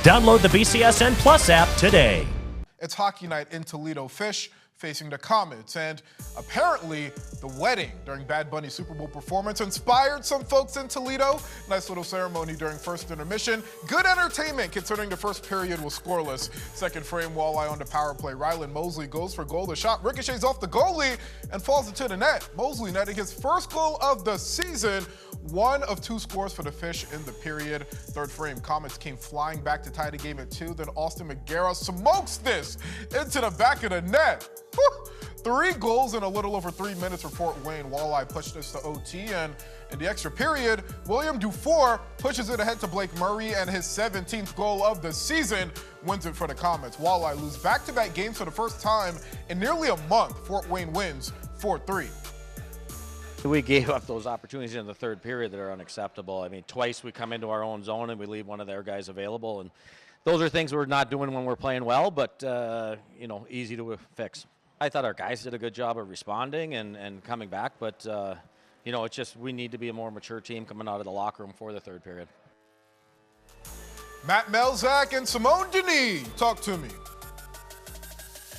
Download the BCSN Plus app today. It's hockey night in Toledo. Fish facing the Komets, and apparently the wedding during Bad Bunny's Super Bowl performance inspired some folks in Toledo. Nice little ceremony during first intermission. Good entertainment considering the first period was scoreless. Second frame, Walleye on the power play. Rylan Mosley goes for goal. The shot ricochets off the goalie and falls into the net. Mosley netting his first goal of the season. One of two scores for the Fish in the period. Third frame, Komets came flying back to tie the game at 2. Then Austin McGarrah smokes this into the back of the net. Whew. 3 goals in a little over 3 minutes for Fort Wayne. Walleye pushed this to OT, and in the extra period, William Dufour pushes it ahead to Blake Murray, and his 17th goal of the season wins it for the Komets. Walleye lose back-to-back games for the first time in nearly a month. Fort Wayne wins 4-3. We gave up those opportunities in the third period that are unacceptable. I mean, twice we come into our own zone and we leave one of their guys available, and those are things we're not doing when we're playing well, but, easy to fix. I thought our guys did a good job of responding and coming back, but, it's just we need to be a more mature team coming out of the locker room for the third period. Matt Melzak and Simone Denis, talk to me.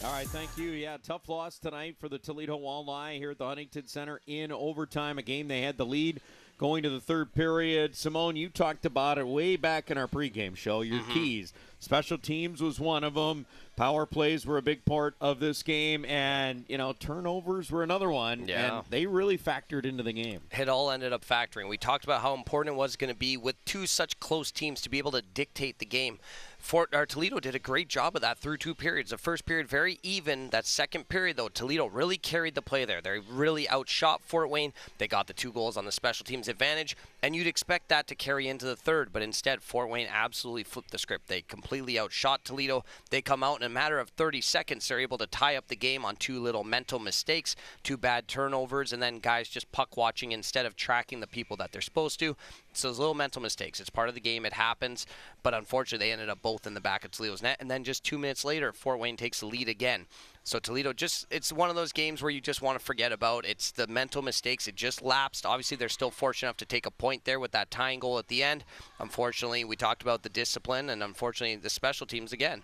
All right, thank you. Yeah, tough loss tonight for the Toledo Walleye here at the Huntington Center in overtime, a game they had the lead going to the third period. Simone, you talked about it way back in our pregame show, your keys. Special teams was one of them. Power plays were a big part of this game, and, turnovers were another one, and they really factored into the game. It all ended up factoring. We talked about how important it was going to be with two such close teams to be able to dictate the game. Toledo did a great job of that through 2 periods. The first period very even. That second period, though, Toledo really carried the play there. They really outshot Fort Wayne. They got the 2 goals on the special teams advantage, and you'd expect that to carry into the third, but instead Fort Wayne absolutely flipped the script. They completely outshot Toledo. They come out in a matter of 30 seconds. They're able to tie up the game on 2 little mental mistakes, 2 bad turnovers, and then guys just puck watching instead of tracking the people that they're supposed to. So those little mental mistakes, it's part of the game, it happens, but unfortunately they ended up both in the back of Toledo's net, and then just 2 minutes later, Fort Wayne takes the lead again. So Toledo it's one of those games where you just want to forget about. It's the mental mistakes. It just lapsed. Obviously, they're still fortunate enough to take a point there with that tying goal at the end. Unfortunately, we talked about the discipline, and unfortunately, the special teams again.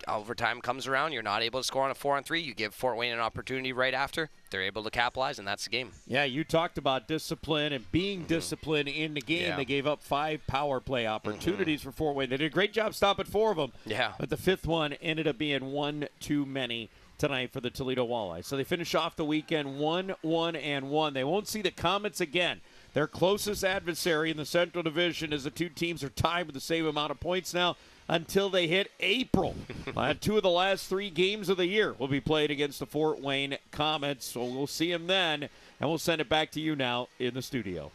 Overtime comes around, you're not able to score on a 4-on-3. You give Fort Wayne an opportunity right after. They're able to capitalize, and that's the game. Yeah, you talked about discipline and being disciplined in the game. Yeah. They gave up 5 power play opportunities for Fort Wayne. They did a great job stopping 4 of them. Yeah. But the 5th one ended up being one too many tonight for the Toledo Walleye. So they finish off the weekend 1-1-1. They won't see the Komets again. Their closest adversary in the Central Division, as the 2 teams are tied with the same amount of points now, until they hit April. 2 of the last 3 games of the year will be played against the Fort Wayne Komets. So we'll see them then, and we'll send it back to you now in the studio.